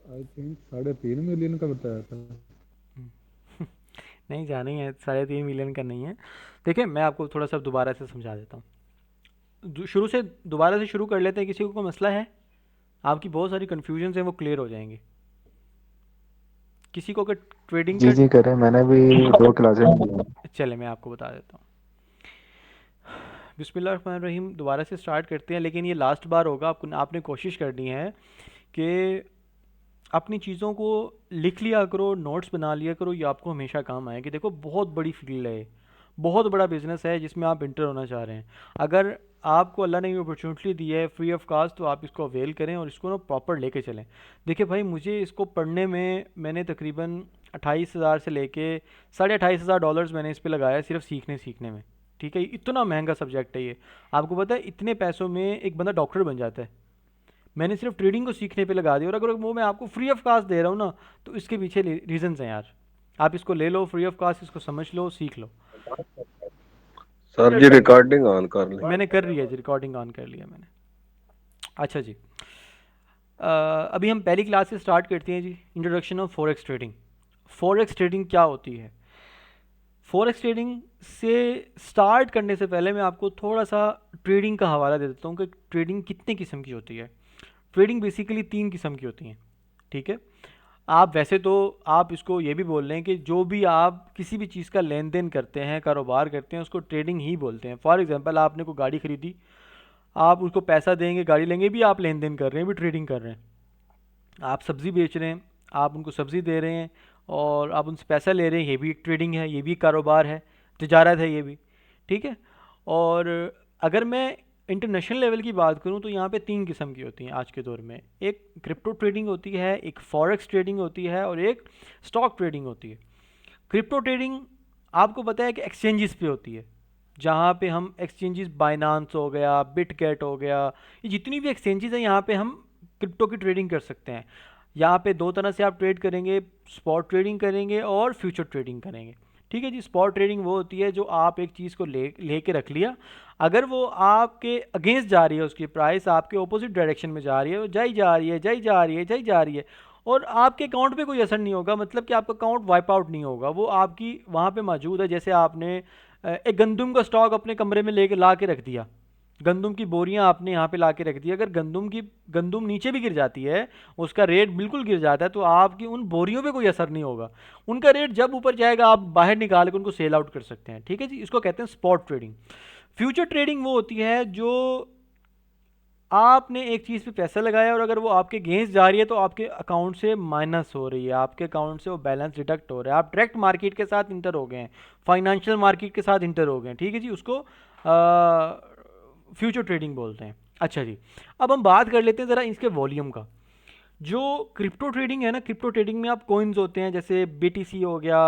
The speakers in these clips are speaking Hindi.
आई थिंक 3.5 मिलियन का बताया था। नहीं, जाना ही है, 3.5 मिलियन का नहीं है। देखिए, मैं आपको थोड़ा सा दोबारा से समझा देता हूँ। शुरू से दोबारा से शुरू कर लेते हैं। किसी को कोई मसला है? आपकी बहुत सारी कन्फ्यूजन हैं, वो क्लियर हो जाएंगी। किसी को अगर ट्रेडिंग जी का, जी करें, मैंने भी 2 क्लासेस ली हैं। चले मैं आपको बता देता हूँ। बिस्मिल्लाहिर्रहमानिर्रहीम, दोबारा से स्टार्ट करते हैं, लेकिन ये लास्ट बार होगा। आपने कोशिश करनी है कि अपनी चीज़ों को लिख लिया करो, नोट्स बना लिया करो। ये आपको हमेशा काम आएगी। देखो, बहुत बड़ी फील्ड है, बहुत बड़ा बिजनेस है जिसमें आप इंटर होना चाह रहे हैं। अगर आपको अल्लाह ने ये अपॉर्चुनिटी दी है फ्री ऑफ कास्ट, तो आप इसको अवेल करें और इसको ना प्रॉपर लेके चलें। देखिए भाई, मुझे इसको पढ़ने में मैंने तकरीबन 28,000 से लेके $28,500 मैंने इस पे लगाया है, सिर्फ सीखने सीखने में। ठीक है, इतना महंगा सब्जेक्ट है ये। आपको पता है, इतने पैसों में एक बंदा डॉक्टर बन जाता है। मैंने सिर्फ ट्रेडिंग को सीखने पे लगा दिया, और अगर वो मैं आपको फ्री ऑफ कास्ट दे रहा हूँ ना, तो इसके पीछे रीजंस हैं यार। आप इसको ले लो फ्री ऑफ कास्ट, इसको समझ लो, सीख लो। सर जी रिकॉर्डिंग ऑन कर लें। मैंने कर रही है जी, रिकॉर्डिंग ऑन कर लिया मैंने। अच्छा जी, अभी हम पहली क्लास से स्टार्ट करते हैं जी। Introduction of forex trading. Forex trading क्या होती है? फॉरेक्स ट्रेडिंग से स्टार्ट करने से पहले मैं आपको थोड़ा सा ट्रेडिंग का हवाला दे देता हूँ कि ट्रेडिंग कितने किस्म की होती है। ट्रेडिंग बेसिकली 3 किस्म की होती हैं। ठीक है, आप वैसे तो आप इसको ये भी बोल रहे हैं कि जो भी आप किसी भी चीज़ का लेन देन करते हैं, कारोबार करते हैं, उसको ट्रेडिंग ही बोलते हैं। फॉर एग्जांपल, आपने कोई गाड़ी खरीदी, आप उसको पैसा देंगे, गाड़ी लेंगे, भी आप लेन देन कर रहे हैं, भी ट्रेडिंग कर रहे हैं। आप सब्ज़ी बेच रहे हैं, आप उनको सब्ज़ी दे रहे हैं और आप उनसे पैसा ले रहे हैं, ये भी एक ट्रेडिंग है, ये भी कारोबार है, तिजारत है ये भी। ठीक है। और अगर मैं इंटरनेशनल लेवल की बात करूं, तो यहाँ पे 3 किस्म की होती हैं आज के दौर में। एक क्रिप्टो ट्रेडिंग होती है, एक फॉरेक्स ट्रेडिंग होती है, और एक स्टॉक ट्रेडिंग होती है। क्रिप्टो ट्रेडिंग आपको पता है कि एक्सचेंजेस पे होती है, जहाँ पे हम एक्सचेंजेस, बाइनांस हो गया, बिटगेट हो गया, ये जितनी भी एक्सचेंजेस हैं, यहाँ पे हम क्रिप्टो की ट्रेडिंग कर सकते हैं। यहाँ पे दो तरह से आप ट्रेड करेंगे, स्पॉट ट्रेडिंग करेंगे और फ्यूचर ट्रेडिंग करेंगे। ठीक है जी। स्पॉट ट्रेडिंग वो होती है जो आप एक चीज़ को ले के रख लिया, अगर वो आपके अगेंस्ट जा रही है, उसकी प्राइस आपके ऑपोजिट डायरेक्शन में जा रही है, वो जाई जा रही है, जाई जा रही है, जाई जा रही है, और आपके अकाउंट पे कोई असर नहीं होगा, मतलब कि आपका अकाउंट वाइप आउट नहीं होगा, वो आपकी वहाँ पे मौजूद है। जैसे आपने एक गंदम का स्टॉक अपने कमरे में लेके ला के रख दिया, गंदम की बोरियां आपने यहाँ पे ला के रख दी, अगर गंदम नीचे भी गिर जाती है, उसका रेट बिल्कुल गिर जाता है, तो आपकी उन बोरियों पे कोई असर नहीं होगा। उनका रेट जब ऊपर जाएगा, आप बाहर निकाल के उनको सेल आउट कर सकते हैं। ठीक है जी, इसको कहते हैं स्पॉट ट्रेडिंग। फ्यूचर ट्रेडिंग वो होती है जो आपने एक चीज़ पे पैसा लगाया, और अगर वो आपके अगेंस्ट जा रही है, तो आपके अकाउंट से माइनस हो रही है, आपके अकाउंट से वो बैलेंस डिडक्ट हो रहा है, आप डायरेक्ट मार्केट के साथ इंटर हो गए हैं, फाइनेंशियल मार्केट के साथ इंटर हो गए हैं। ठीक है जी, उसको फ्यूचर ट्रेडिंग बोलते हैं। अच्छा जी, अब हम बात कर लेते हैं ज़रा इसके वॉल्यूम का। जो क्रिप्टो ट्रेडिंग है ना, क्रिप्टो ट्रेडिंग में आप कोइंस होते हैं, जैसे बीटीसी हो गया,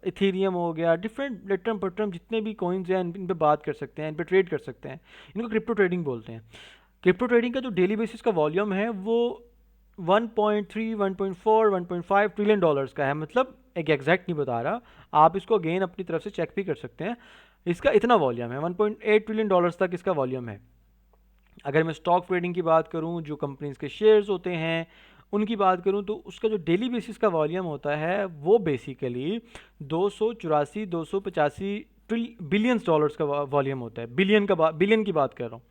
इथेरियम हो गया, डिफरेंट लिटरम पटरम जितने भी कोइंस हैं, इन पे बात कर सकते हैं, इन पे ट्रेड कर सकते हैं। इनको क्रिप्टो ट्रेडिंग बोलते हैं। क्रिप्टो ट्रेडिंग का जो डेली बेसिस का वॉल्यूम है, वो 1.3, 1.4, 1.5 ट्रिलियन डॉलर्स का है। मतलब एक एग्जैक्ट नहीं बता रहा, आप इसको अगेन अपनी तरफ से चेक भी कर सकते हैं। इसका इतना वॉल्यूम है, 1.8 ट्रिलियन डॉलर्स तक इसका वॉल्यूम है। अगर मैं स्टॉक ट्रेडिंग की बात करूं, जो कंपनीज के शेयर्स होते हैं उनकी बात करूं, तो उसका जो डेली बेसिस का वॉल्यूम होता है, वो बेसिकली 284, 285 बिलियंस डॉलर्स का वॉल्यूम होता है। बिलियन की बात कर रहा हूँ,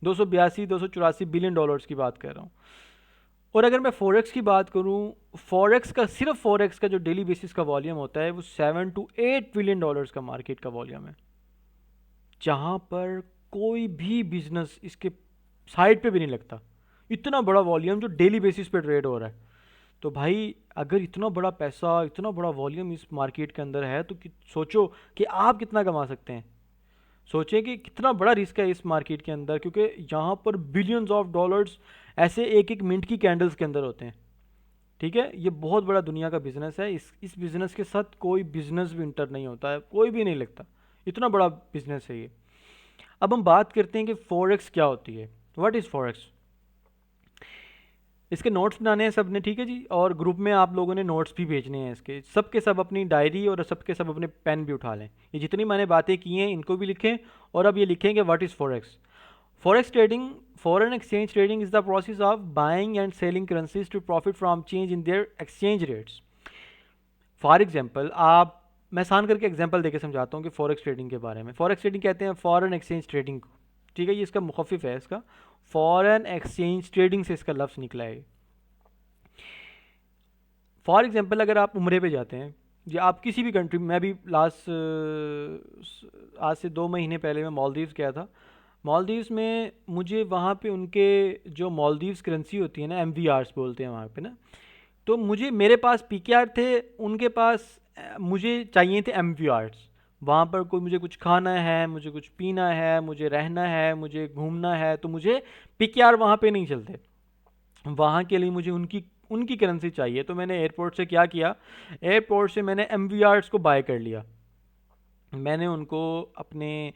282, 284 बिलियन डॉलर्स की बात कर रहा हूँ। और अगर मैं फॉरेक्स की बात करूं, सिर्फ फॉरेक्स का जो डेली बेसिस का वॉल्यूम होता है, वो 7 to 8 बिलियन डॉलर्स का मार्केट का वॉल्यूम है, जहां पर कोई भी बिजनेस इसके साइड पे भी नहीं लगता। इतना बड़ा वॉल्यूम जो डेली बेसिस पे ट्रेड हो रहा है। तो भाई, अगर इतना बड़ा पैसा, इतना बड़ा वॉल्यूम इस मार्केट के अंदर है, तो सोचो कि आप कितना कमा सकते हैं। सोचें कि कितना बड़ा रिस्क है इस मार्केट के अंदर, क्योंकि यहाँ पर बिलियंस ऑफ डॉलर्स ऐसे एक एक मिनट की कैंडल्स के अंदर होते हैं। ठीक है, ये बहुत बड़ा दुनिया का बिजनेस है। इस बिजनेस के साथ कोई बिजनेस भी इंटर नहीं होता है, कोई भी नहीं लगता। इतना बड़ा बिजनेस है ये। अब हम बात करते हैं कि फॉरेक्स क्या होती है। What is forex? इसके नोट्स बनाने हैं सब ने, ठीक है जी, और ग्रुप में आप लोगों ने नोट्स भी भेजने हैं इसके। सब के सब अपनी डायरी और सब के सब अपने पेन भी उठा लें। ये जितनी मैंने बातें की हैं, इनको भी लिखें, और अब ये लिखें कि what is forex. Forex trading, foreign exchange trading is the process of buying and selling currencies to profit from change in their exchange rates. For example आप, मैं आसान करके एग्जाम्पल देके समझाता हूँ कि फॉरेक्स ट्रेडिंग के बारे में। फॉरेक्स ट्रेडिंग कहते हैं फॉरेन एक्सचेंज ट्रेडिंग को, ठीक है, ये इसका मुखफ़िफ है, इसका फॉरेन एक्सचेंज ट्रेडिंग से इसका लफ्ज़ निकला है। फॉर एग्जांपल अगर आप उम्रे पे जाते हैं या आप किसी भी कंट्री, मैं भी लास्ट आज से 2 महीने पहले मैं मालदीव्स गया था। मालदीव्स में मुझे वहाँ पे उनके जो मालदीव्स करेंसी होती है ना, MVRs बोलते हैं वहाँ पे ना, तो मुझे, मेरे पास PKR थे, उनके पास मुझे चाहिए थे MVRs। वहाँ पर कोई मुझे कुछ खाना है, मुझे कुछ पीना है, मुझे रहना है, मुझे घूमना है, तो मुझे PKR वहाँ पे नहीं चलते, वहाँ के लिए मुझे उनकी उनकी करेंसी चाहिए। तो मैंने एयरपोर्ट से क्या किया, एयरपोर्ट से मैंने MVRs को बाय कर लिया। मैंने उनको अपने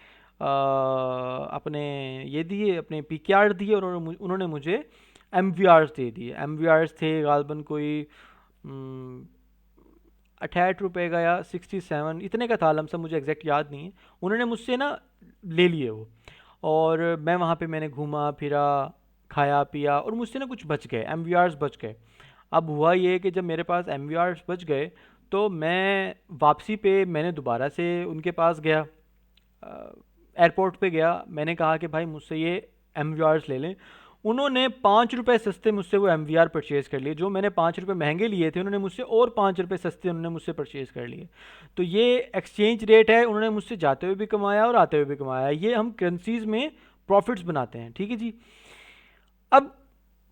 ये दिए, अपने PKR दिए, और उन्होंने मुझे MVRs दे दिए। MVRs थे गालबन कोई 68 रुपये का या 67 इतने का था, लमसम मुझे एग्जैक्ट याद नहीं है। उन्होंने मुझसे ना ले लिए वो, और मैं वहाँ पे मैंने घूमा फिरा, खाया पिया, और मुझसे ना कुछ बच गए, MVRs बच गए। अब हुआ ये कि जब मेरे पास MVRs बच गए तो मैं वापसी पे मैंने दोबारा से उनके पास गया, एयरपोर्ट पे गया, मैंने कहा कि भाई मुझसे ये MVRs ले लें। उन्होंने 5 रुपये सस्ते मुझसे वो MVR परचेज़ कर लिए, जो मैंने 5 रुपये महंगे लिए थे उन्होंने मुझसे और 5 रुपये सस्ते उन्होंने मुझसे परचेज़ कर लिए। तो ये एक्सचेंज रेट है, उन्होंने मुझसे जाते हुए भी कमाया और आते हुए भी कमाया। ये हम करेंसीज़ में प्रॉफिट्स बनाते हैं, ठीक है जी। अब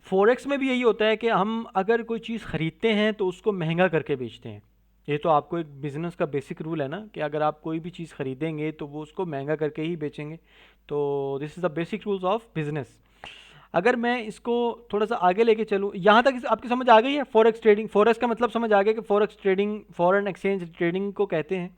फॉरेक्स में भी यही होता है कि हम अगर कोई चीज़ ख़रीदते हैं तो उसको महंगा करके बेचते हैं। ये तो आपको एक बिज़नेस का बेसिक रूल है ना, कि अगर आप कोई भी चीज़ ख़रीदेंगे तो वो उसको महंगा करके ही बेचेंगे। तो this is the basic rules of business. अगर मैं इसको थोड़ा सा आगे लेके चलूँ, यहाँ तक आपकी समझ आ गई है? फॉरेक्स ट्रेडिंग, फॉरेक्स का मतलब समझ आ गया कि forex trading, foreign exchange trading को कहते हैं।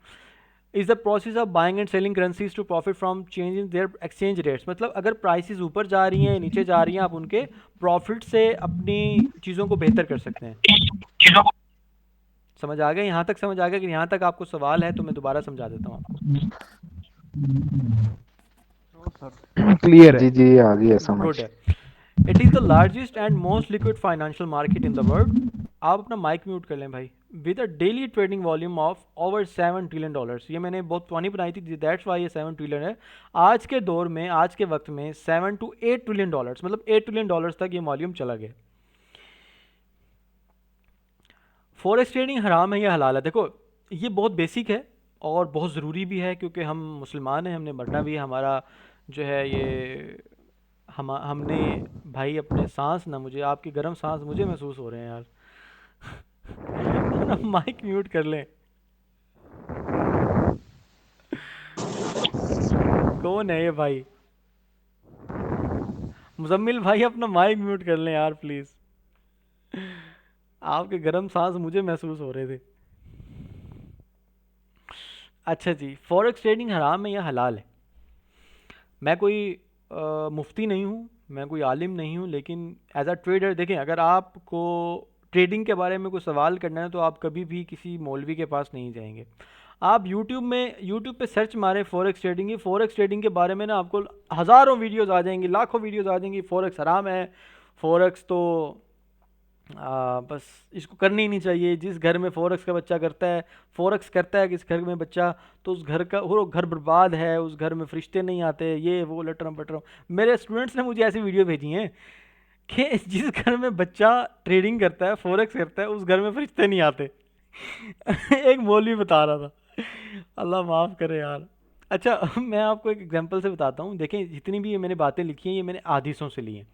Is the process of buying and selling currencies to profit from change in their exchange rates. मतलब अगर प्राइसेस ऊपर जा रही हैं, नीचे जा रही हैं, आप उनके प्रॉफिट से अपनी चीज़ों को बेहतर कर सकते हैं। समझ आ गया? यहाँ तक समझ आ गया? कि यहाँ तक आपको सवाल है तो मैं दोबारा समझा देता हूँ आपको। क्लियर है। जी जी आ गई है समझ। गुड है। It is the largest and most liquid financial market in the world. आप अपना माइक म्यूट कर लें भाई। With a daily trading volume of over $7 trillion. ये मैंने बहुत पुरानी बनाई थी, दैट्स वाई ये 7 ट्रिलियन है। आज के दौर में, आज के वक्त में 7 to 8 ट्रिलियन डॉलर्स, मतलब $8 ट्रिलियन तक ये वॉल्यूम चला गया। फॉरेक्स ट्रेडिंग हराम है या हलाल है? देखो, ये बहुत बेसिक है और बहुत ज़रूरी भी है, क्योंकि हम मुसलमान हैं, हमने मरना भी है। हमारा जो है ये, हमने भाई अपने सांस ना, मुझे आपकी गर्म सांस मुझे महसूस हो रहे हैं यार। अपना माइक म्यूट कर लें। कौन है ये भाई? मुजम्मिल भाई अपना माइक म्यूट कर लें यार प्लीज़। आपके गर्म सांस मुझे महसूस हो रहे थे। अच्छा जी, फॉरेक्स ट्रेडिंग हराम है या हलाल है? मैं कोई मुफ्ती नहीं हूँ, मैं कोई आलिम नहीं हूँ, लेकिन एज अ ट्रेडर देखें, अगर आपको ट्रेडिंग के बारे में कोई सवाल करना है तो आप कभी भी किसी मौलवी के पास नहीं जाएंगे। आप यूट्यूब पे सर्च मारें फॉरेक्स ट्रेडिंग, ये फॉरेक्स ट्रेडिंग के बारे में ना आपको हज़ारों वीडियोज़ आ जाएंगी, लाखों वीडियोज़ आ जाएंगी। फॉरेक्स हराम है, फॉरेक्स तो बस इसको करनी ही नहीं चाहिए। जिस घर में फॉरेक्स का बच्चा करता है, फॉरेक्स करता है किस घर में बच्चा, तो उस घर का वो घर बर्बाद है, उस घर में फरिश्ते नहीं आते, ये वो लटरम पटरम। मेरे स्टूडेंट्स ने मुझे ऐसी वीडियो भेजी हैं कि जिस घर में बच्चा ट्रेडिंग करता है, फॉरेक्स करता है, उस घर में फरिश्ते नहीं आते। एक मौलवी बता रहा था, अल्लाह माफ़ करे यार। अच्छा, मैं आपको एक एग्जांपल से बताता हूँ। देखें, जितनी भी ये मैंने बातें लिखी हैं, ये मैंने हदीसों से ली हैं।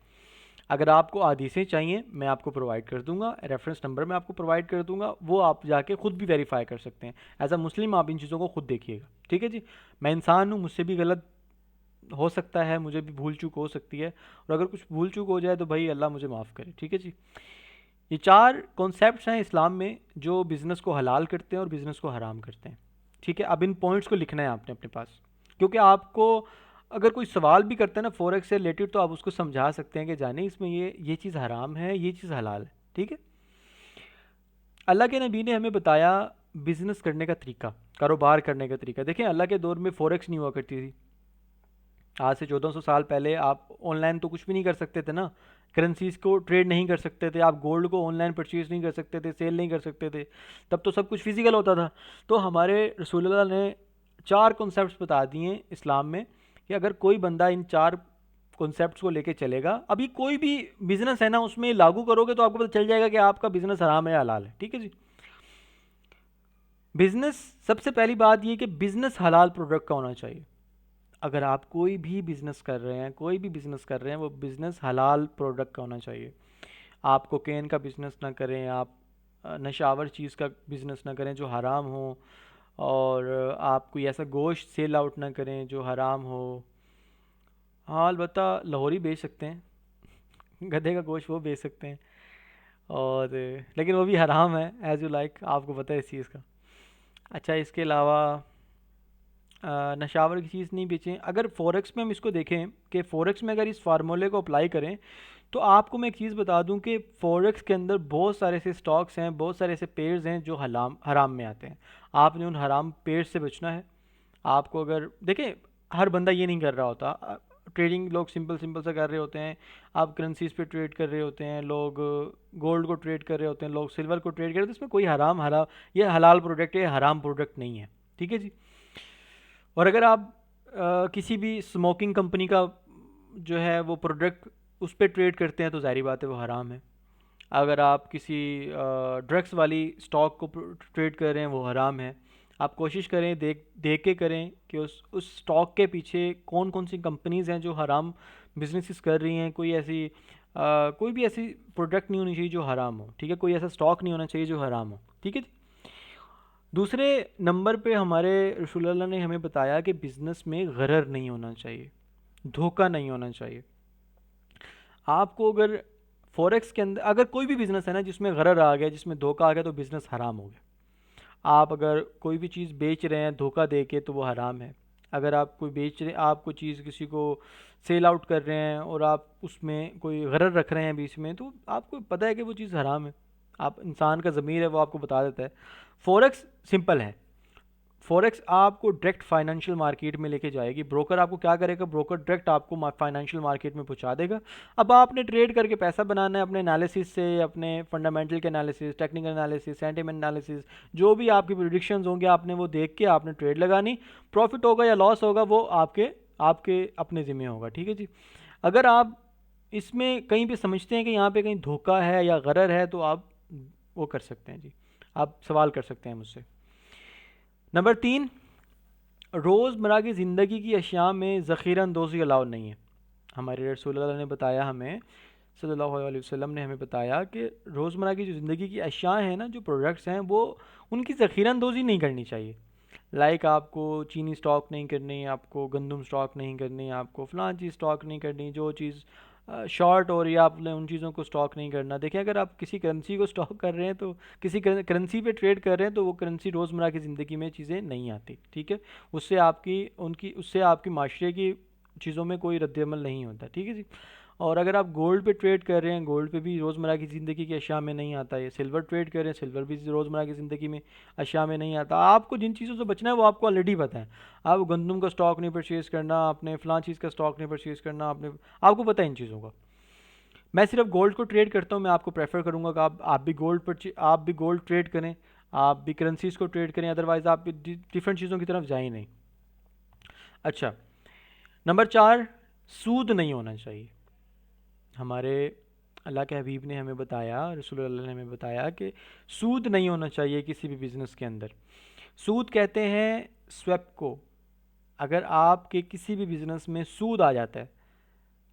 अगर आपको हदीसें चाहिए मैं आपको प्रोवाइड कर दूंगा, रेफरेंस नंबर मैं आपको प्रोवाइड कर दूंगा, वो आप जाके खुद भी वेरीफाई कर सकते हैं। एज अ मुस्लिम आप इन चीज़ों को खुद देखिएगा, ठीक है जी। मैं इंसान हूँ, मुझसे भी गलत हो सकता है, मुझे भी भूल चूक हो सकती है, और अगर कुछ भूल चूक हो जाए तो भाई अल्लाह मुझे माफ़ करे, ठीक है जी। ये 4 कॉन्सेप्ट्स हैं इस्लाम में जो बिज़नेस को हलाल करते हैं और बिज़नेस को हराम करते हैं, ठीक है। अब इन पॉइंट्स को लिखना है आपने अपने पास, क्योंकि आपको अगर कोई सवाल भी करता है ना फॉरेक्स से रिलेटेड, तो आप उसको समझा सकते हैं कि जाने इसमें ये चीज़ हराम है, ये चीज़ हलाल है, ठीक है। अल्लाह के नबी ने हमें बताया बिज़नेस करने का तरीका, कारोबार करने का तरीका। देखें, अल्लाह के दौर में फॉरेक्स नहीं हुआ करती थी, आज से 1400 साल पहले आप ऑनलाइन तो कुछ भी नहीं कर सकते थे ना, करेंसीज को ट्रेड नहीं कर सकते थे, आप गोल्ड को ऑनलाइन परचेज नहीं कर सकते थे, सेल नहीं कर सकते थे, तब तो सब कुछ फिजिकल होता था। तो हमारे रसूलुल्लाह ने 4 कॉन्सेप्ट्स बता दिए इस्लाम में कि अगर कोई बंदा इन 4 कॉन्सेप्ट्स को लेके चलेगा, अभी कोई भी बिजनेस है ना उसमें लागू करोगे तो आपको पता चल जाएगा कि आपका बिजनेस हराम है या हलाल है। ठीक है जी। बिजनेस, सबसे पहली बात ये कि बिजनेस हलाल प्रोडक्ट का होना चाहिए। अगर आप कोई भी बिज़नेस कर रहे हैं, कोई भी बिज़नेस कर रहे हैं, वो बिज़नेस हलाल प्रोडक्ट का होना चाहिए। आप कोकेन का बिज़नेस ना करें, आप नशावर चीज़ का बिज़नेस ना करें जो हराम हो, और आप कोई ऐसा गोश्त सेल आउट ना करें जो हराम हो। हाँ अलबत्ता लाहौरी बेच सकते हैं गधे का गोश्त वो बेच सकते हैं, और लेकिन वो भी हराम है, एज़ यू लाइक, आपको पता है इस चीज़ का। अच्छा, इसके अलावा नशावर की चीज़ नहीं बेचें। अगर फ़ॉरेक्स में हम इसको देखें कि फ़ॉरेक्स में अगर इस फार्मूले को अप्लाई करें तो आपको मैं एक चीज़ बता दूं कि फ़ॉरेक्स के अंदर बहुत सारे ऐसे स्टॉक्स हैं, बहुत सारे ऐसे पेयर्स हैं जो हराम में आते हैं। आपने उन हराम पेयर्स से बचना है। आपको अगर देखें, हर बंदा ये नहीं कर रहा होता, ट्रेडिंग लोग सिंपल सिंपल सा कर रहे होते हैं, आप करेंसीज पे ट्रेड कर रहे होते हैं, लोग गोल्ड को ट्रेड कर रहे होते हैं, लोग सिल्वर को ट्रेड कर रहे होते हैं। इसमें कोई हराम ये हलाल प्रोडक्ट है, हराम प्रोडक्ट नहीं है। ठीक है जी। और अगर आप किसी भी स्मोकिंग कंपनी का जो है वो प्रोडक्ट उस पर ट्रेड करते हैं तो ज़ाहिर बात है वो हराम है। अगर आप किसी ड्रग्स वाली स्टॉक को ट्रेड कर रहे हैं वो हराम है। आप कोशिश करें, देख देख के करें कि उस स्टॉक के पीछे कौन कौन सी कंपनीज़ हैं जो हराम बिजनेसेस कर रही हैं। कोई भी ऐसी प्रोडक्ट नहीं होनी चाहिए जो हराम हो। ठीक है, कोई ऐसा स्टॉक नहीं होना चाहिए जो हराम हो। ठीक है जी। दूसरे नंबर पे हमारे रसूलुल्लाह ने हमें बताया कि बिज़नेस में गरर नहीं होना चाहिए, धोखा नहीं होना चाहिए। आपको अगर फॉरेक्स के अंदर अगर कोई भी बिज़नेस है ना जिसमें गरर आ गया, जिसमें धोखा आ गया, तो बिज़नेस हराम हो गया। आप अगर कोई भी चीज़ बेच रहे हैं धोखा दे के तो वो हराम है। अगर आप कोई बेच रहे आप कोई चीज़ किसी को सेल आउट कर रहे हैं और आप उसमें कोई गरर रख रहे हैं बीच में, तो आपको पता है कि वो चीज़ हराम है। आप इंसान का ज़मीर है वो आपको बता देता है। फॉरेक्स सिंपल है। फॉरेक्स आपको डायरेक्ट फाइनेंशियल मार्केट में लेके जाएगी। ब्रोकर आपको क्या करेगा, ब्रोकर डायरेक्ट आपको फाइनेंशियल मार्केट में पहुंचा देगा। अब आपने ट्रेड करके पैसा बनाना है अपने एनालिसिस से, अपने फंडामेंटल के analysis, technical analysis, sentiment analysis, जो भी आपकी प्रेडिक्शंस होंगे आपने वो देख के आपने ट्रेड लगानी। प्रॉफिट होगा या लॉस होगा वो आपके आपके अपने ज़िम्मे होगा। ठीक है जी। अगर आप इसमें कहीं भी समझते हैं कि यहाँ पे कहीं धोखा है या गरर है तो आप वो कर सकते हैं जी, आप सवाल कर सकते हैं मुझसे। नंबर 3, रोज़मर्रा की ज़िंदगी की अशिया में ज़ख़ीरा अंदोज़ी अलाउ नहीं है। हमारे रसूलुल्लाह ने बताया, हमें सल्लल्लाहु अलैहि वसल्लम ने हमें बताया कि रोज़मर्रा की जो ज़िंदगी की अशिया हैं ना, जो प्रोडक्ट्स हैं, वो उनकी ज़ख़ीरा अंदोज़ी नहीं करनी चाहिए। लाइक आपको चीनी स्टॉक नहीं करनी, आपको गंदम स्टॉक नहीं करनी, आपको फ़लाँ चीज़ स्टॉक नहीं करनी, जो चीज़ शॉर्ट हो रही है आपने उन चीज़ों को स्टॉक नहीं करना। देखिए, अगर आप किसी करेंसी को स्टॉक कर रहे हैं तो किसी करेंसी पे ट्रेड कर रहे हैं तो वो करेंसी रोज़मर्रा की ज़िंदगी में चीज़ें नहीं आती। ठीक है, उससे आपकी माशरे की चीज़ों में कोई रद्दअमल नहीं होता। ठीक है जी। और अगर आप गोल्ड पे ट्रेड कर रहे हैं, गोल्ड पे भी रोज़मर्रा की ज़िंदगी की अशिया में नहीं आता है। सिल्वर ट्रेड कर रहे हैं, सिल्वर भी रोज़मर्रा की ज़िंदगी में अशिया में नहीं आता। आपको जिन चीज़ों से बचना है वो आपको ऑलरेडी पता है। आप गंदम का स्टॉक नहीं परचेज़ करना, आपने फ़लाँ चीज़ का स्टॉक नहीं परचेज़ करना, आपको पता है इन चीज़ों का। मैं सिर्फ गोल्ड को ट्रेड करता हूँ। मैं आपको प्रेफर करूँगा कि आप भी गोल्ड ट्रेड करें, आप भी करेंसीज़ को ट्रेड करें, अदरवाइज़ आप डिफरेंट चीज़ों की तरफ जाए नहीं। अच्छा, नंबर 4, सूद नहीं होना चाहिए। हमारे अल्लाह के हबीब ने हमें बताया, रसूलुल्लाह ने हमें बताया कि सूद नहीं होना चाहिए किसी भी बिज़नेस के अंदर। सूद कहते हैं स्वैप को। अगर आपके किसी भी बिज़नेस में सूद आ जाता है,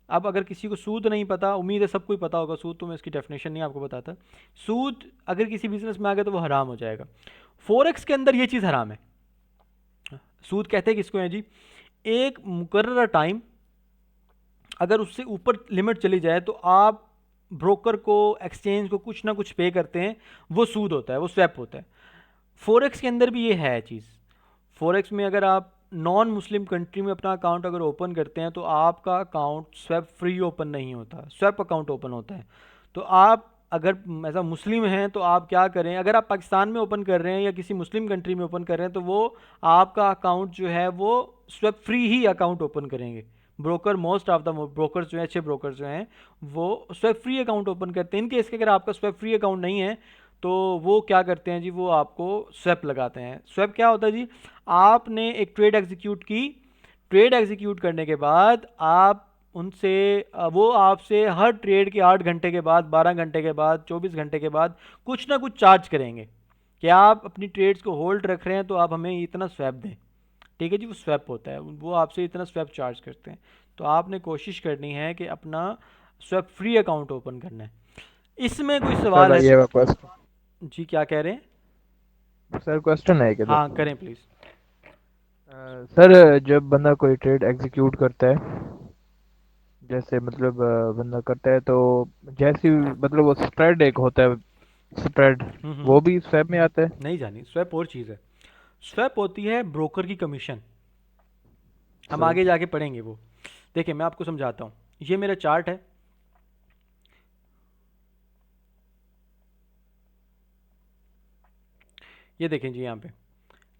अब अगर किसी को सूद नहीं पता, उम्मीद है सबको ही पता होगा सूद, तो मैं इसकी डेफिनेशन नहीं आपको बताता। सूद अगर किसी बिज़नेस में आ गया तो वो हराम हो जाएगा। फॉरेक्स के अंदर ये चीज़ हराम है। सूद कहते हैं किसको है जी, एक मुकर्रर टाइम अगर उससे ऊपर लिमिट चली जाए तो आप ब्रोकर को, एक्सचेंज को कुछ ना कुछ पे करते हैं, वो सूद होता है, वो स्वैप होता है। फॉरेक्स के अंदर भी ये है चीज़। फॉरेक्स में अगर आप नॉन मुस्लिम कंट्री में अपना अकाउंट अगर ओपन करते हैं तो आपका अकाउंट स्वैप फ्री ओपन नहीं होता, स्वैप अकाउंट ओपन होता है। तो आप अगर ऐसा मुस्लिम हैं तो आप क्या करें, अगर आप पाकिस्तान में ओपन कर रहे हैं या किसी मुस्लिम कंट्री में ओपन कर रहे हैं तो वो आपका अकाउंट जो है वो स्वैप फ्री ही अकाउंट ओपन करेंगे, broker, most of the brokers जो हैं, अच्छे ब्रोकर्स जो हैं, वो स्वैप फ्री अकाउंट ओपन करते हैं। इनकेस के अगर आपका स्वैप फ्री अकाउंट नहीं है तो वो क्या करते हैं जी, वो आपको स्वैप लगाते हैं। स्वैप क्या होता है जी, आपने एक ट्रेड एग्जीक्यूट की, ट्रेड एग्जीक्यूट करने के बाद आप उनसे वो आपसे हर ट्रेड के 8 घंटे के बाद, 12 घंटे के बाद, 24 घंटे के बाद कुछ ना कुछ चार्ज करेंगे कि आप अपनी ट्रेड्स को होल्ड रख रहे हैं तो आप हमें इतना स्वैप दें। ठीक है जी, वो स्वैप होता है, वो आपसे इतना स्वैप चार्ज करते हैं। तो आपने कोशिश करनी है कि अपना स्वैप फ्री अकाउंट ओपन करना है। इसमें कोई सवाल सर है ये तो वापस जी, क्या कह रहे हैं? सर क्वेश्चन है इधर। हाँ करें प्लीज़। सर जब बंदा कोई ट्रेड एग्जीक्यूट करता है, जैसे मतलब बंदा करता है तो जैसी मतलब वो स्प्रेड एक होता है, स्प्रेड हम्म। वो भी स्वैप में आता है। नहीं जानी, स्वैप और चीज़ है। स्वैप होती है ब्रोकर की कमीशन, हम सर आगे जाके पढ़ेंगे वो। देखिए मैं आपको समझाता हूँ, ये मेरा चार्ट है, ये देखें जी, यहाँ पे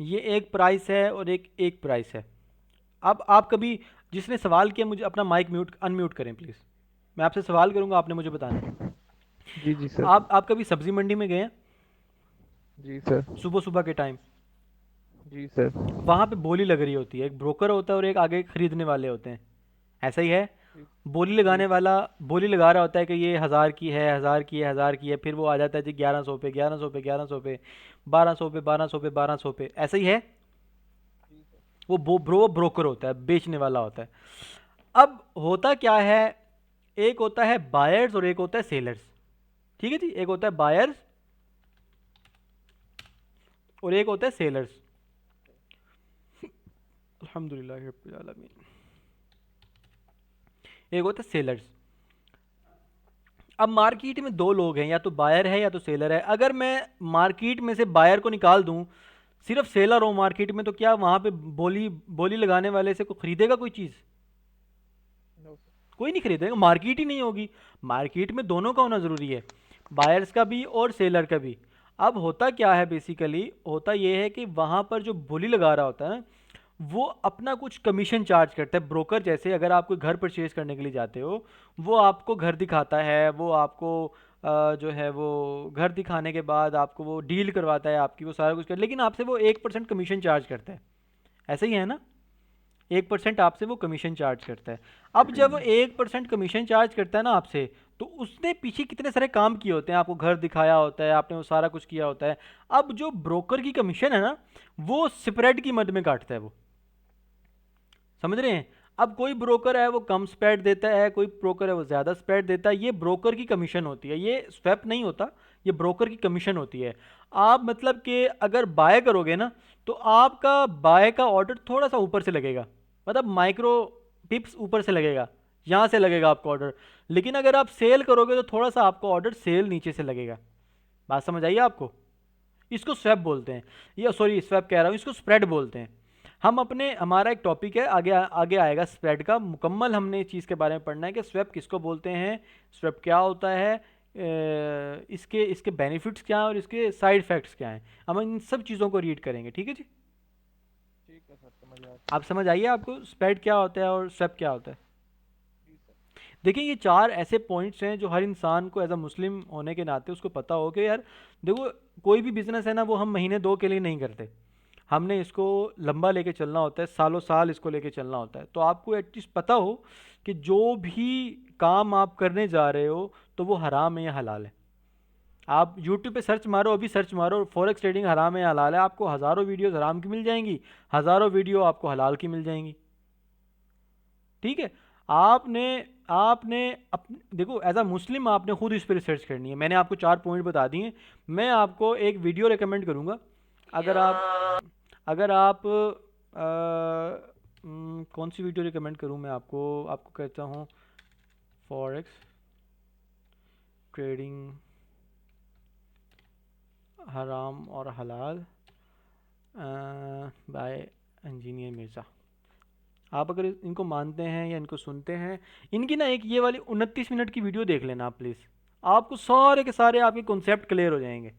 ये एक प्राइस है और एक एक प्राइस है। अब आप कभी, जिसने सवाल किया, मुझे अपना माइक म्यूट अनम्यूट करें प्लीज़। मैं आपसे सवाल करूंगा, आपने मुझे बताना है। जी जी सर। आप कभी सब्जी मंडी में गए हैं जी सर। सुबह सुबह के टाइम? जी सर। वहाँ पे बोली लग रही होती है, एक ब्रोकर होता है और एक आगे खरीदने वाले होते हैं, ऐसा ही है। बोली जी लगाने वाला बोली लगा रहा होता है कि ये 1000 की है, 1000 की है, 1000 की है, फिर वो आ जाता है जी 1100 पे, 1100 पे, 1100 पे, 1200 पे, 1200 पे, 1200 पे, ऐसा ही है। वो ब्रोकर होता है, बेचने वाला होता है। अब होता क्या है, एक होता है बायर्स और एक होता है सेलर्स। ठीक है जी, एक होता है बायर्स और एक होता है सेलर्स। अल्हम्दुलिल्लाह रब्बिल आलमीन। एक होता है सेलर्स। अब मार्केट में दो लोग हैं, या तो बायर है या तो सेलर है। अगर मैं मार्केट में से बायर को निकाल दूं, सिर्फ सेलर हो मार्केट में, तो क्या वहां पे बोली बोली लगाने वाले से कोई खरीदेगा कोई चीज़? कोई नहीं खरीदेगा, मार्केट ही नहीं होगी। मार्केट में दोनों का होना ज़रूरी है, बायर्स का भी और सेलर का भी। अब होता क्या है, बेसिकली होता यह है कि वहाँ पर जो बोली लगा रहा होता है ना, वो अपना कुछ कमीशन चार्ज करता है। ब्रोकर जैसे अगर आप कोई घर परचेज करने के लिए जाते हो, वो आपको घर दिखाता है, वो आपको जो है वो घर दिखाने के बाद आपको वो डील करवाता है आपकी, वो सारा कुछ कर, लेकिन आपसे वो 1% कमीशन चार्ज करता है। ऐसा ही है ना, 1% आपसे वो कमीशन चार्ज करता है। अब जब वो 1% कमीशन चार्ज करता है ना आपसे, तो उसने पीछे कितने सारे काम किए होते हैं, आपको घर दिखाया होता है, आपने वो सारा कुछ किया होता है। अब जो ब्रोकर की कमीशन है ना, वो स्प्रेड की मद में काटता है वो, समझ रहे हैं? अब कोई ब्रोकर है वो कम स्प्रेड देता है, कोई ब्रोकर है वो ज़्यादा स्प्रेड देता है। ये ब्रोकर की कमीशन होती है, ये स्वैप नहीं होता, ये ब्रोकर की कमीशन होती है। आप मतलब कि अगर बाय करोगे ना, तो आपका बाय का ऑर्डर थोड़ा सा ऊपर से लगेगा, मतलब माइक्रो पिप्स ऊपर से लगेगा, यहाँ से लगेगा आपका ऑर्डर। लेकिन अगर आप सेल करोगे तो थोड़ा सा आपका ऑर्डर सेल नीचे से लगेगा। बात समझ आइए आपको? इसको स्वैप बोलते हैं, या सॉरी स्वैप कह रहा हूँ, इसको स्प्रेड बोलते हैं। हम अपने, हमारा एक टॉपिक है आगे आगे आएगा स्प्रेड का, मुकम्मल हमने इस चीज़ के बारे में पढ़ना है कि स्वैप किसको बोलते हैं, स्वैप क्या होता है, इसके इसके बेनिफिट्स क्या हैं और इसके साइड इफ़ेक्ट्स क्या हैं। हम इन सब चीज़ों को रीड करेंगे, ठीक है जी? ठीक है सर, समझ आ आप समझ आइए आपको स्प्रेड क्या होता है और स्वैप क्या होता है। देखिए ये चार ऐसे पॉइंट्स हैं जो हर इंसान को एज अ मुस्लिम होने के नाते उसको पता हो कि यार देखो, कोई भी बिजनेस है ना, वो हम महीने दो के लिए नहीं करते, हमने इसको लंबा लेके चलना होता है, सालों साल इसको लेके चलना होता है। तो आपको एटलीस्ट पता हो कि जो भी काम आप करने जा रहे हो तो वो हराम है या हलाल है। आप यूट्यूब पे सर्च मारो, अभी सर्च मारो फॉरेक्स ट्रेडिंग हराम है या हलाल है, आपको हज़ारों वीडियोस हराम की मिल जाएंगी, हज़ारों वीडियो आपको हलाल की मिल जाएंगी। ठीक है, आपने आपने देखो एज अ मुस्लिम आपने खुद इस पर रिसर्च करनी है। मैंने आपको 4 पॉइंट बता दिए। मैं आपको एक वीडियो रिकमेंड करूँगा, अगर आप कौन सी वीडियो रिकमेंड करूँ मैं आपको, आपको कहता हूँ फॉरेक्स ट्रेडिंग हराम और हलाल बाय इंजीनियर मिर्ज़ा। आप अगर इनको मानते हैं या इनको सुनते हैं, इनकी ना एक ये वाली 29 मिनट की वीडियो देख लेना आप प्लीज़, आपको सारे के सारे आपके कॉन्सेप्ट क्लियर हो जाएंगे।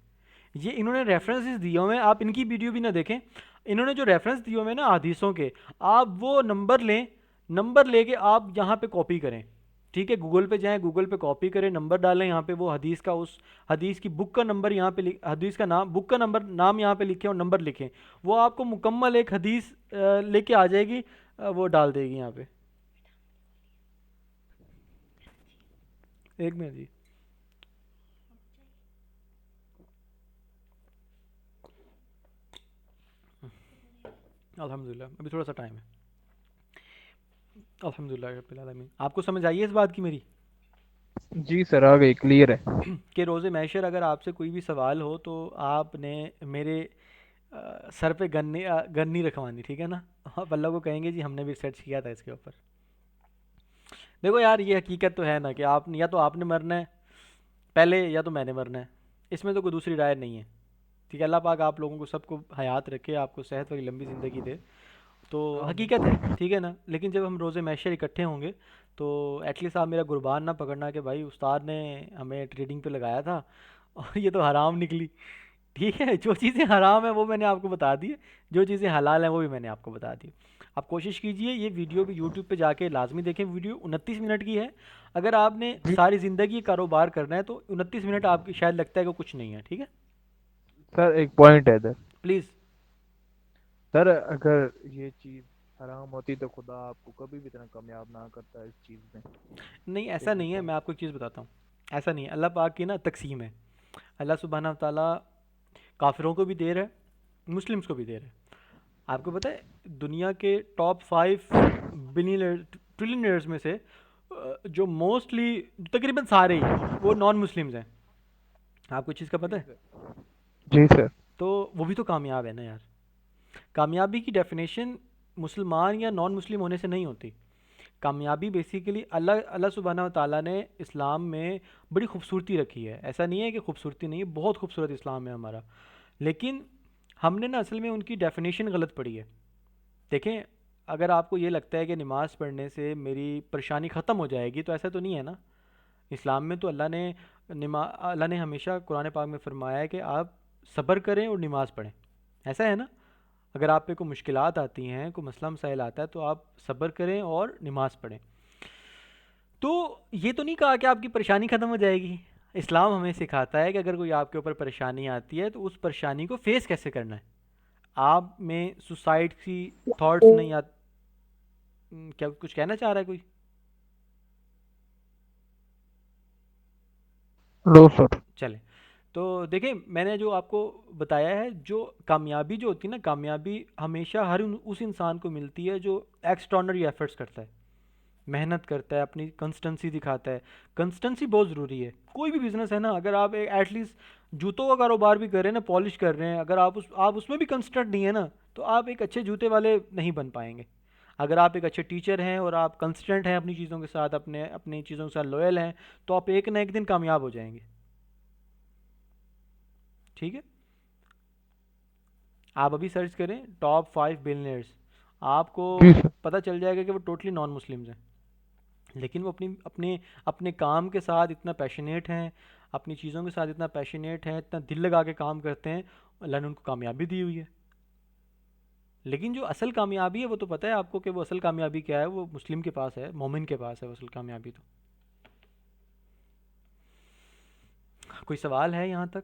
ये इन्होंने रेफरेंसेस दिए हुए हैं, आप इनकी वीडियो भी ना देखें, इन्होंने जो रेफरेंस दिए हुए हैं ना हदीसों के, आप वो नंबर लें नंबर लेके आप यहाँ पे कॉपी करें, ठीक है, गूगल पे जाएं, गूगल पे कॉपी करें, नंबर डालें यहाँ पे, वो हदीस का, उस हदीस की बुक का नंबर यहाँ पे हदीस का नाम, बुक का नंबर, नाम यहाँ पे लिखें और नंबर लिखें, वो आपको मुकम्मल एक हदीस लेके आ जाएगी, वो डाल देगी यहाँ पे। एक मिनट जी। अल्हम्दुलिल्लाह, अभी थोड़ा सा टाइम है। अल्हम्दुलिल्लाह रब्बिल आलमीन। आपको समझ आई है इस बात की मेरी? जी सर, आ गई, क्लियर है। कि रोज़े महशर अगर आपसे कोई भी सवाल हो तो आपने मेरे सर पे गन नहीं रखवानी, ठीक है ना? आप अल्लाह को कहेंगे जी हमने भी सर्च किया था इसके ऊपर। देखो यार, ये हकीकत तो है ना कि आप, या तो आपने मरना है पहले या तो मैंने मरना है, इसमें तो कोई दूसरी राय नहीं है, ठीक है? अल्लाह पाक आप लोगों को सबको हयात रखे, आपको सेहत वाली लंबी ज़िंदगी दे, तो आमीन। हकीकत है, ठीक है ना? लेकिन जब हम रोज़े महशर इकट्ठे होंगे तो एटलीस्ट आप मेरा गुरबान ना पकड़ना कि भाई उस्ताद ने हमें ट्रेडिंग पे लगाया था और ये तो हराम निकली, ठीक है? जो चीज़ें हराम है वो मैंने आपको बता दी है, जो चीज़ें हलाल हैं वो भी मैंने आपको बता दी। आप कोशिश कीजिए ये वीडियो भी यूट्यूब पे जाके लाजमी देखें, वीडियो 29 मिनट की है। अगर आपने जी सारी ज़िंदगी कारोबार करना है तो 29 मिनट आपकी शायद लगता है कि कुछ नहीं है, ठीक है? सर, एक पॉइंट है इधर। प्लीज़। सर, अगर ये चीज़ हराम होती तो खुदा आपको कभी भी इतना कामयाब ना करता इस चीज़ में। नहीं, ऐसा एक वो नहीं है, मैं पॉइंट। आपको एक चीज़ बताता हूँ। ऐसा नहीं है, अल्लाह पाक की ना तकसीम है। अल्लाह सुबहाना ताला काफिरों को भी दे रहा है, मुस्लिम्स को भी दे रहा है। आपको पता है दुनिया के टॉप 5 ट्रिलियनर्स में से जो मोस्टली, तकरीबन सारे ही, वो नॉन मुस्लिम्स हैं। आपको चीज़ का पता जी है? सर। जी सर। तो वो भी तो कामयाब है ना यार। कामयाबी की डेफिनेशन मुसलमान या नॉन मुस्लिम होने से नहीं होती। कामयाबी बेसिकली अल्लाह अल्लाह सुबहाना व ताला ने इस्लाम में बड़ी खूबसूरती रखी है। ऐसा नहीं है कि खूबसूरती नहीं है, बहुत खूबसूरत इस्लाम है हमारा, लेकिन हमने ना असल में उनकी डेफिनेशन गलत पढ़ी है। देखें, अगर आपको ये लगता है कि नमाज़ पढ़ने से मेरी परेशानी ख़त्म हो जाएगी तो ऐसा तो नहीं है ना। इस्लाम में तो अल्लाह ने हमेशा कुरान पाक में फ़रमाया है कि आप सब्र करें और नमाज़ पढ़ें, ऐसा है ना? अगर आप पे कोई मुश्किलात आती हैं, कोई मसला मसाइल आता है तो आप सब्र करें और नमाज़ पढ़ें। तो ये तो नहीं कहा कि आपकी परेशानी ख़त्म हो जाएगी। इस्लाम हमें सिखाता है कि अगर कोई आपके ऊपर परेशानी आती है तो उस परेशानी को फेस कैसे करना है। आप में सुसाइड की थॉट्स नहीं आते? क्या कुछ कहना चाह रहा है कोई? लो सर। चले, तो देखें, मैंने जो आपको बताया है, जो कामयाबी जो होती है ना, कामयाबी हमेशा उस इंसान को मिलती है जो एक्स्ट्रॉर्डनरी एफर्ट्स करता है, मेहनत करता है, अपनी कंसिस्टेंसी दिखाता है। कंसिस्टेंसी बहुत ज़रूरी है। कोई भी बिजनेस है ना, अगर आप एटलीस्ट जूतों का कारोबार भी कर रहे हैं ना, पॉलिश कर रहे हैं, अगर आप उसमें भी कंसिस्टेंट नहीं है ना, तो आप एक अच्छे जूते वाले नहीं बन पाएंगे। अगर आप एक अच्छे टीचर हैं और आप कंसिस्टेंट हैं अपनी चीज़ों के साथ, अपने अपनी चीज़ों के साथ लॉयल हैं, तो आप एक ना एक दिन कामयाब हो जाएंगे, ठीक है? आप अभी सर्च करें टॉप 5 बिलियनर्स, आपको जी सर। पता चल जाएगा कि वो टोटली नॉन मुस्लिम्स हैं, लेकिन वो अपनी अपने अपने काम के साथ इतना पैशनेट हैं, अपनी चीज़ों के साथ इतना पैशनेट हैं, इतना दिल लगा के काम करते हैं, अल्लाह ने उनको कामयाबी दी हुई है। लेकिन जो असल कामयाबी है वो तो पता है आपको कि वो असल कामयाबी क्या है, वो मुस्लिम के पास है, मोमिन के पास है वो असल कामयाबी। तो कोई सवाल है यहाँ तक?